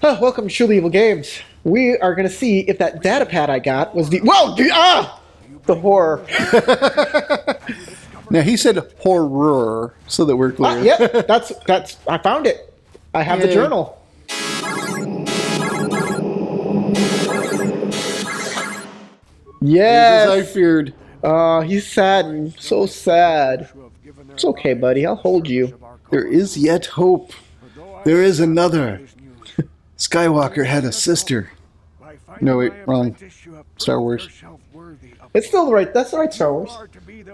Welcome to Truly Evil Games. We are going to see if that data pad I got was the... Whoa! The horror. Now, he said horror, so that we're clear. Yep, that's... I found it. I have the journal. Yes! As I feared. He's sad. So sad. It's okay, buddy. I'll hold you. There is yet hope. There is another. Skywalker had a sister. No, wait, wrong. Star Wars. It's still the right... That's the right Star Wars.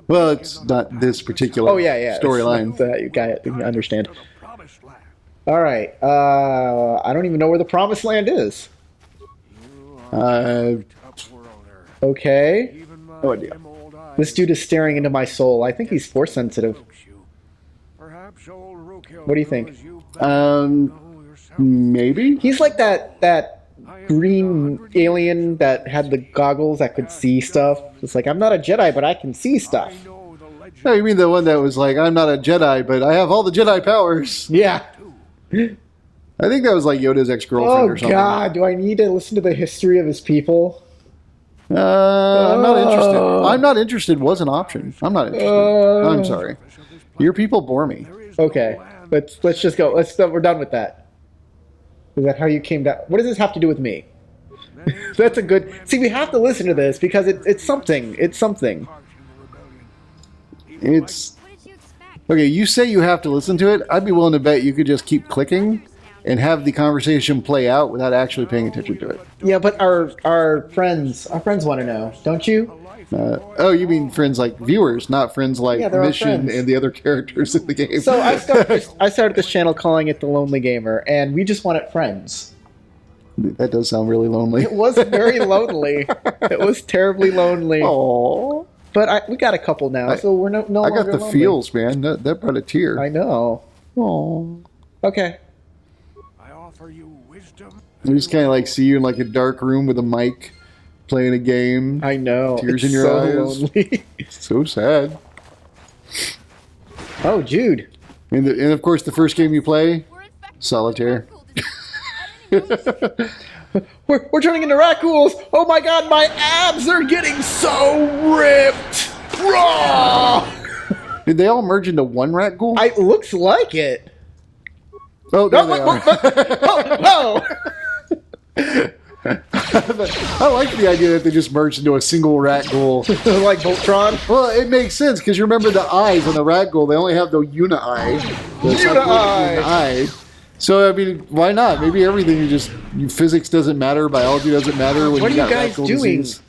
Well, it's not this particular storyline. You got it. You understand. All right. I don't even know where the Promised Land is. Okay. No idea. This dude is staring into my soul. I think he's force sensitive. What do you think? Maybe? He's like that green alien that had the goggles that could see stuff. It's like, I'm not a Jedi, but I can see stuff. Oh, you mean the one that was like, I'm not a Jedi, but I have all the Jedi powers. Yeah. I think that was like Yoda's ex-girlfriend or something. Oh, God. Do I need to listen to the history of his people? I'm not interested. I'm not interested was an option. I'm not interested. I'm sorry. Your people bore me. Okay. Let's just go. We're done with that. Is that how you came down? What does this have to do with me? That's a good... See, we have to listen to this because it's something. It's something. It's... Okay, you say you have to listen to it. I'd be willing to bet you could just keep clicking and have the conversation play out without actually paying attention to it. Yeah, but our friends want to know, don't you? Oh, you mean friends like viewers, not friends like Mission and the other characters in the game. So I started this channel calling it The Lonely Gamer, and we just wanted friends. That does sound really lonely. It was very lonely. It was terribly lonely. Aww. But we got a couple now, so we're no longer I got the lonely. feels, man. That brought a tear. I know. Aww. Okay. I offer you wisdom. I just kind of like see you in like a dark room with a mic, playing a game. I know. Tears it's in your so eyes. Lonely. So sad. Oh, Jude. And of course, the first game you play, Solitaire. We're turning into raccoons. Oh my God, my abs are getting so ripped. Raw. Did they all merge into one rat ghoul? It looks like it. Oh, there they are. Oh, I like the idea that they just merged into a single rat ghoul. no. Like Voltron. Well, it makes sense because you remember the eyes on the rat ghoul. They only have the uni eye. Uni-eye. So I mean, why not? Maybe everything physics doesn't matter, biology doesn't matter. When What are got you guys rat ghoul doing? disease.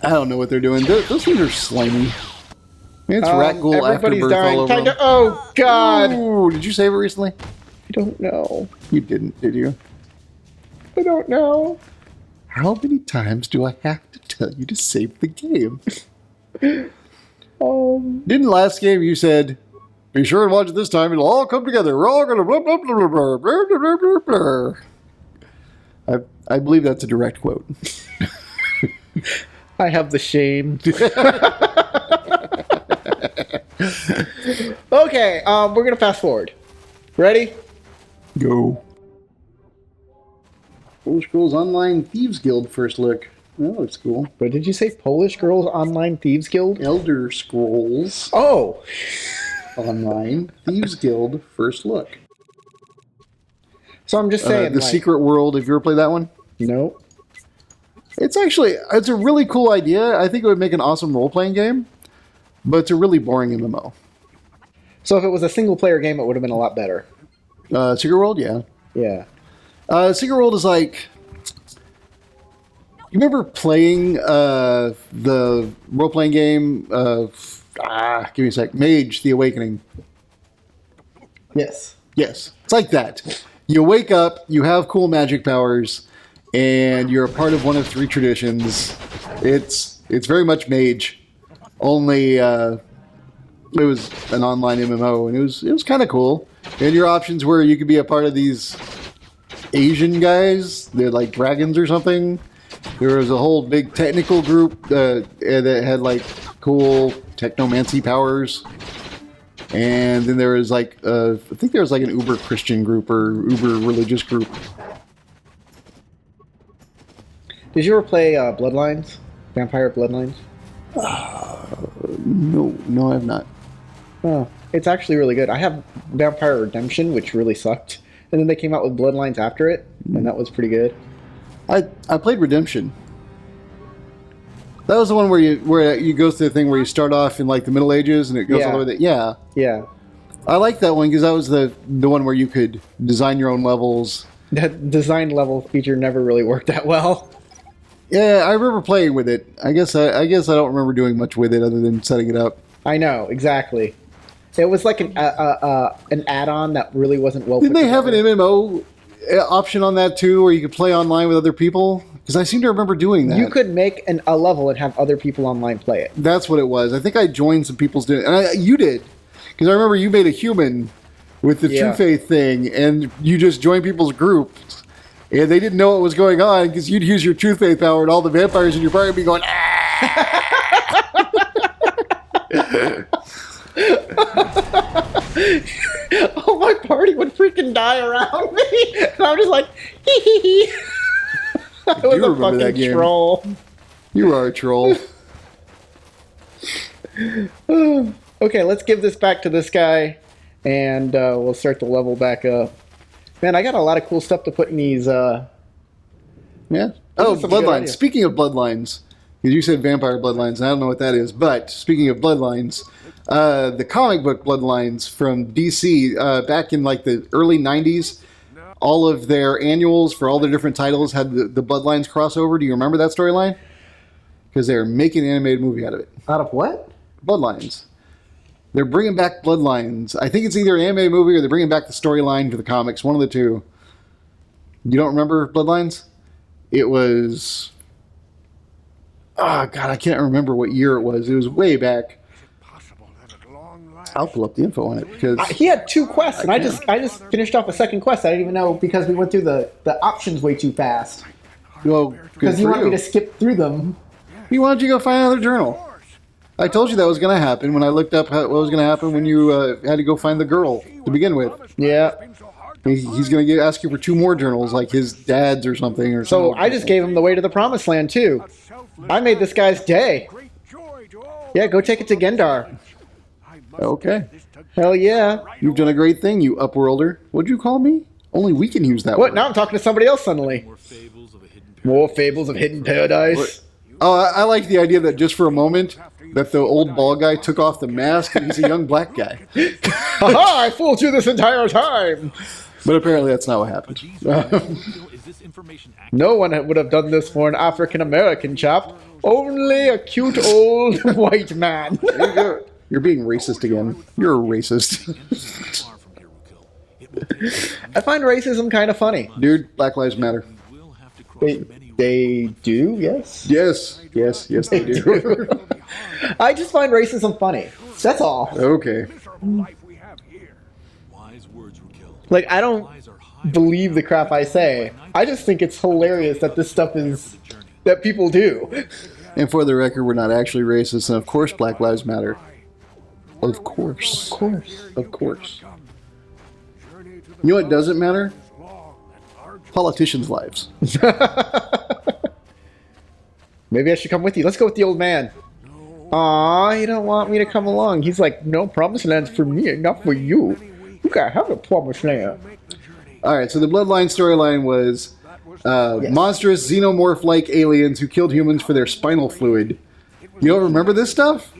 I don't know what they're doing. Those things are slimy. Man, it's rat ghoul Everybody's afterbirth dying. all over them. Oh God. Ooh, did you save it recently? I don't know. You didn't, did you? I don't know. How many times do I have to tell you to save the game? Didn't last game you said, be sure and watch it this time, it'll all come together. We're all gonna blah blah blah blah blah blah blah blah blah. I believe that's a direct quote. I have the shame. Okay, we're gonna fast forward. Ready? Go. Polish Girls Online Thieves Guild first look. That looks cool. What did you say? Polish Girls Online Thieves Guild? Elder Scrolls Oh! Online Thieves Guild first look. So I'm just saying, The Secret World, have you ever played that one? No. It's a really cool idea. I think it would make an awesome role-playing game, but it's a really boring MMO. So if it was a single-player game, it would have been a lot better. Secret World, yeah. Yeah. Secret World is like... You remember playing the role-playing game of... give me a sec. Mage, The Awakening. Yes. Yes. It's like that. You wake up, you have cool magic powers, and you're a part of one of three traditions. It's very much Mage. Only it was an online MMO, and it was kind of cool. And your options were you could be a part of these Asian guys. They're like dragons or something. There was a whole big technical group that had like cool technomancy powers. And then there was like, I think there was like an uber Christian group or uber religious group. Did you ever play Bloodlines? Vampire Bloodlines? No, I have not. Oh, it's actually really good. I have Vampire Redemption, which really sucked. And then they came out with Bloodlines after it, and that was pretty good. I played Redemption. That was the one where you go through the thing where you start off in like the Middle Ages and it goes all the way. Yeah, Yeah. I like that one because that was the one where you could design your own levels. That design level feature never really worked that well. Yeah, I remember playing with it. I guess I don't remember doing much with it other than setting it up. I know, exactly. It was like an add-on that really wasn't well Didn't put they have an together. MMO option on that too, where you could play online with other people? Because I seem to remember doing that. You could make a level and have other people online play it. That's what it was. I think I joined some people's doing, and you did, because I remember you made a human with the True Faith thing, and you just joined people's groups, and they didn't know what was going on because you'd use your True Faith power, and all the vampires in your party would be going. Oh, my party would freaking die around me, and I'm just like, hee hee hee. I was do a remember that fucking game. troll. You are a troll. Okay, let's give this back to this guy, and we'll start the level back up. Man, I got a lot of cool stuff to put in these. Yeah. Those Oh, are some good Bloodlines. ideas. Speaking of Bloodlines, because you said Vampire Bloodlines, and I don't know what that is, but speaking of Bloodlines, the comic book Bloodlines from DC, back in like the early 90s, all of their annuals for all their different titles had the Bloodlines crossover. Do you remember that storyline? Because they're making an animated movie out of it. Out of what? Bloodlines. They're bringing back Bloodlines. I think it's either an animated movie or they're bringing back the storyline for the comics. One of the two. You don't remember Bloodlines? It was... Oh, God, I can't remember what year it was. It was way back. Possible that at long last, I'll pull up the info on it because... He had 2 quests, and I just finished off a second quest. I didn't even know because we went through the options way too fast. Well, good Because you for wanted me to skip through them. He wanted you to go find another journal. I told you that was going to happen when I looked up what was going to happen when you had to go find the girl to begin with. Yeah. He's going to ask you for 2 more journals, like his dad's or something. Or So something. I just gave him the way to the promised land too. I made this guy's day. great joy to all. Yeah, go take it to Gendar. I must Okay. get this to Hell yeah. You've done a great thing, you upworlder. What'd you call me? Only we can use that What? word. Now I'm talking to somebody else suddenly. More fables of hidden paradise. Oh, I like the idea that just for a moment, that the old bald guy took off the mask and he's a young black guy. Haha! I fooled you this entire time. But apparently that's not what happened. Is this information accurate? No one would have done this for an African American chap. Only a cute old white man. You're being racist again. You're a racist. Far from here, Rukil. It will take I find racism kind of funny. Dude, Black Lives Matter. we'll have to cross They, many they do, yes. Yes, they do. I just find racism funny. That's all. Okay. miserable life we have here. wise words, Rukil. Like, I don't Lies are high believe the crap I say. I just think it's hilarious that this stuff is that people do. And for the record, we're not actually racist, and of course Black Lives Matter. Of course. Of course. Journey to the You know what doesn't matter? long and arduous. Politicians' lives. Maybe I should come with you. Let's go with the old man. Aw, he don't want me to come along. He's like, no, promised land's for me, not for you. You can't have a promised land. Make the journey. Alright, so the Bloodline storyline was monstrous xenomorph-like aliens who killed humans for their spinal fluid. You don't remember this stuff?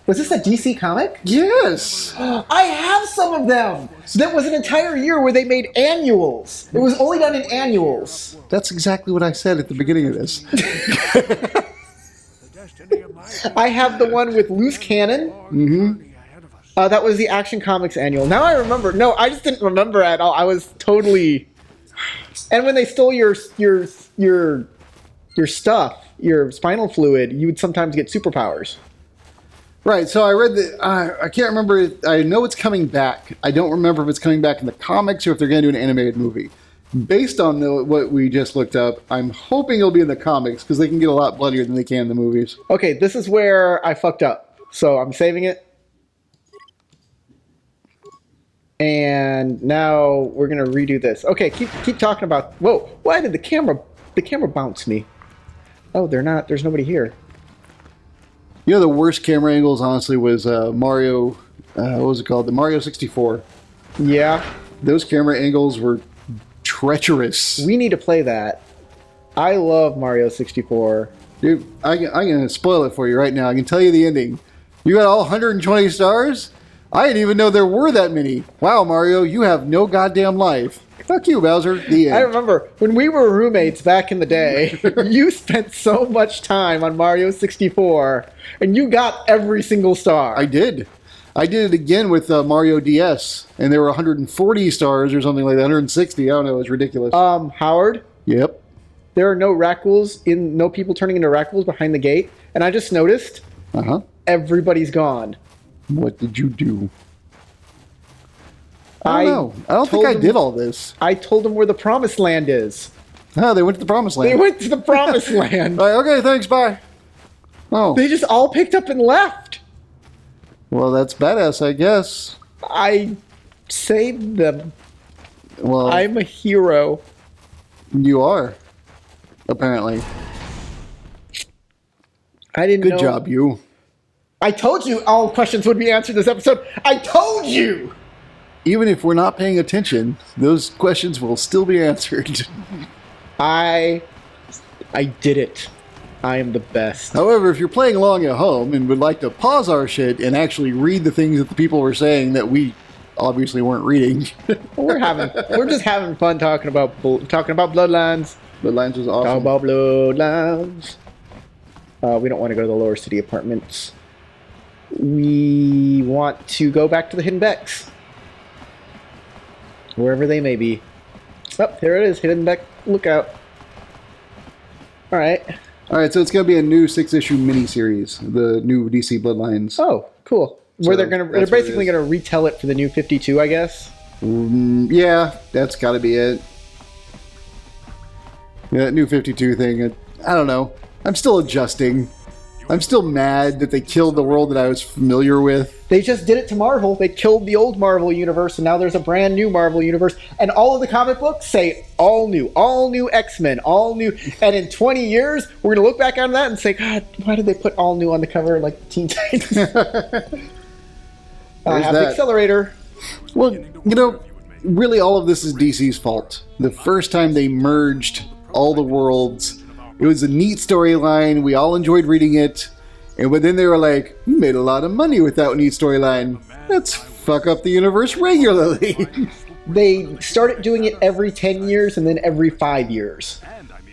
Was this a DC comic? Yes! I have some of them. There was an entire year where they made annuals. It was only done in annuals. That's exactly what I said at the beginning of this. The destiny of my I have the one with loose cannon. journey ahead of us. That was the Action Comics annual. Now I remember. No, I just didn't remember at all. I was totally. And when they stole your stuff, your spinal fluid, you would sometimes get superpowers. Right, so I read that, I can't remember, I know it's coming back. I don't remember if it's coming back in the comics or if they're going to do an animated movie. Based on what we just looked up, I'm hoping it'll be in the comics because they can get a lot bloodier than they can in the movies. Okay, this is where I fucked up. So I'm saving it. And now we're gonna redo this. Okay, keep talking about. Whoa! Why did the camera bounce me? Oh, they're not. There's nobody here. You know, the worst camera angles, honestly, was Mario. What was it called? The Mario 64. Yeah, Those camera angles were treacherous. we need to play that. I love Mario 64. Dude, I'm going to spoil it for you right now. I can tell you the ending. You got all 120 stars? I didn't even know there were that many. Wow, Mario, you have no goddamn life. Fuck you, Bowser. The end. I remember when we were roommates back in the day, you spent so much time on Mario 64, and you got every single star. I did. I did it again with Mario DS, and there were 140 stars or something like that, 160. I don't know. It was ridiculous. Howard, Yep. there are no Rackles no people turning into Rackles behind the gate, and I just noticed Uh-huh. everybody's gone. What did you do? I I don't know. I don't think told I them- did all this. I told them where the promised land is. Oh, they went to the promised land. They went to the promised land. Like, okay, thanks, bye. Oh, They just all picked up and left. well, that's badass, I guess. I saved them. Well, I'm a hero. you are, apparently. I didn't Good know. job, you. I told you all questions would be answered this episode. I told you. Even if we're not paying attention, those questions will still be answered. I did it. I am the best. However, if you're playing along at home and would like to pause our shit and actually read the things that the people were saying that we obviously weren't reading, We're just having fun talking about Bloodlines. the lines was Talk awesome. about Bloodlines. We don't want to go to the Lower City apartments. We want to go back to the Hidden Becks. Wherever they may be. Oh, there it is. Hidden Beck Lookout. Alright. All right, so it's going to be a new 6-issue miniseries, the new DC Bloodlines. Oh, cool. Where So they're that's what it basically is. gonna retell it for the new 52, I guess. Yeah, that's got to be it. Yeah, that new 52 thing, I don't know. I'm still adjusting. I'm still mad that they killed the world that I was familiar with. They just did it to Marvel. They killed the old Marvel universe, and now there's a brand new Marvel universe. And all of the comic books say all new X-Men, all new. And in 20 years, we're gonna look back on that and say, God, why did they put all new on the cover like the Teen Titans? I have the that. accelerator. Well, you know, really all of this is DC's fault. The first time they merged all the worlds, it was a neat storyline. We all enjoyed reading it. But then they were like, we made a lot of money with that neat storyline. Let's fuck up the universe regularly. They started doing it every 10 years and then every 5 years.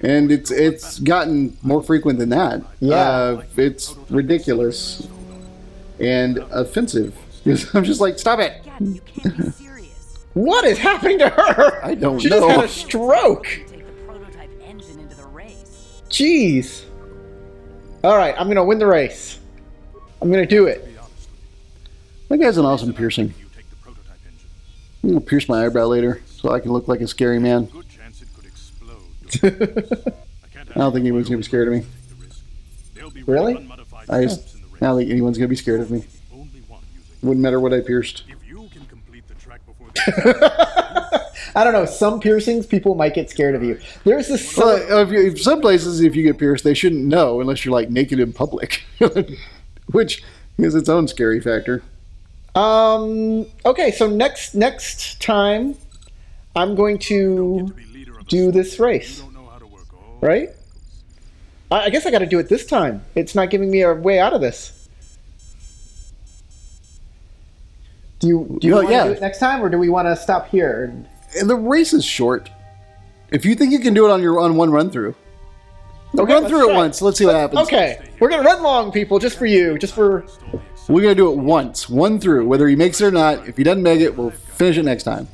And it's gotten more frequent than that. Yeah. It's ridiculous and offensive. I'm just like, stop it. Again, you can't be serious. What is happening to her? I don't she know. just had a stroke. Take the prototype engine into the race. Jeez. All right, I'm gonna win the race. I'm gonna do it. That guy's an awesome piercing. You take the prototype engine. I'm going to pierce my eyebrow later so I can look like a scary man. Good chance it could explode. I don't think anyone's going to be scared of me. Really? I just I don't think anyone's going to be scared of me. Wouldn't matter what I pierced. If you can complete the track before the I don't know. Some piercings, people might get scared of you. There's this. Well, if some places, if you get pierced, they shouldn't know unless you're like naked in public, which is its own scary factor. Okay, so next time, I'm going to do this race, don't know how to work all right? I guess I got to do it this time. It's not giving me a way out of this. Do you Well, want to yeah. do it next time, or do we want to stop here? And the race is short. If you think you can do it on one run through, Okay, run let's through it try. once. Let's see what happens. Okay, we're gonna run long, people, just for you, just for. We're gonna do it once, one through, whether he makes it or not. If he doesn't make it, we'll finish it next time.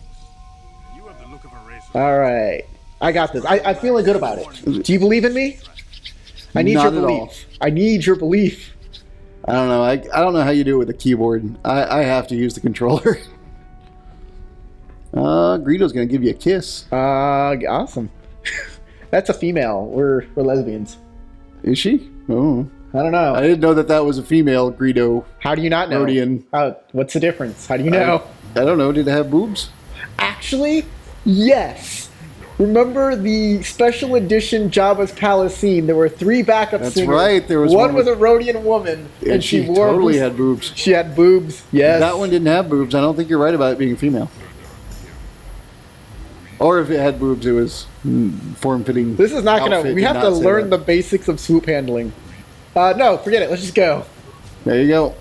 You have the look of a racer. All right, I got this. I'm feeling good about it. Do you believe in me? I need Not your at belief. all. I need your belief. I don't know. I don't know how you do it with a keyboard. I have to use the controller. Greedo's gonna give you a kiss. Awesome. That's a female. We're lesbians. Is she? Oh, I don't know. I didn't know that was a female Greedo. How do you not know? Rhodian. What's the difference? How do you know? I don't know. Did it have boobs? Actually, yes. Remember the special edition Jabba's Palace scene? There were 3 backup That's singers. right, there was one one was a Rhodian woman, and she wore totally boobs. had boobs. She had boobs. Yes. That one didn't have boobs. I don't think you're right about it being a female. Or if it had boobs, it was form-fitting. This is not gonna. outfit We did have not to say learn that. the basics of swoop handling. No, forget it. Let's just go. There you go.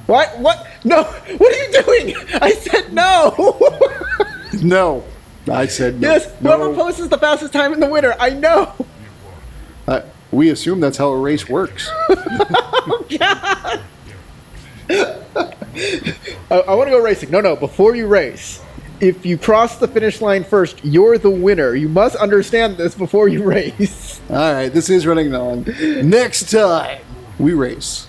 What? What? No! What are you doing? I said no. No. I said no. Yes. Whoever No. posts the fastest time in the winter. I know. We assume that's how a race works. God. I want to go racing. No. Before you race, if you cross the finish line first, you're the winner. You must understand this before you race. All right, this is running long. Next time we race.